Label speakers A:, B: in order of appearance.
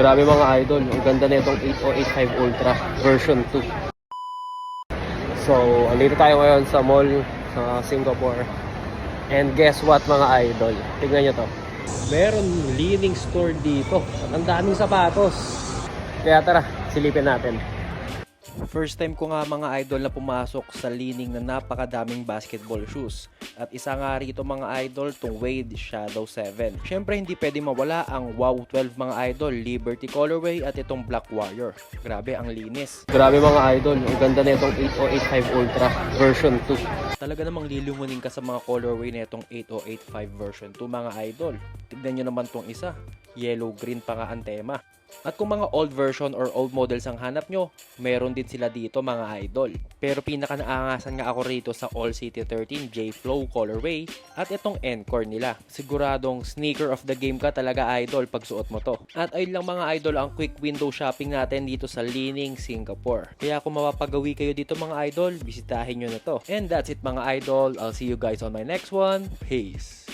A: Grabe mga idol, ang ganda na itong 8085 Ultra version 2. So, andito tayo ngayon sa mall sa Singapore. And guess what mga idol? Tingnan nyo to. Meron leading store dito. At ang daming sapatos. Kaya tara, silipin natin.
B: First time ko nga mga idol na pumasok sa lining na napakadaming basketball shoes. At isa nga rito mga idol, tong Wade Shadow 7. Syempre hindi pwede mawala ang Wow 12 mga idol, Liberty Colorway at itong Black Warrior. Grabe ang linis.
A: Grabe mga idol, ang ganda na itong 8085 Ultra version 2.
B: Talaga namang lilumunin ka sa mga colorway na itong 8085 version 2 mga idol. Tignan nyo naman tong isa, yellow-green pa nga ang tema. At kung mga old version or old models ang hanap nyo, meron din sila dito mga idol. Pero pinaka naangasan nga ako rito sa All City 13 J-Flow colorway at itong Encore nila. Siguradong sneaker of the game ka talaga idol pag suot mo to. At ayun lang mga idol ang quick window shopping natin dito sa Lining, Singapore. Kaya kung mapapagawi kayo dito mga idol, bisitahin nyo na to. And that's it mga idol. I'll see you guys on my next one. Peace!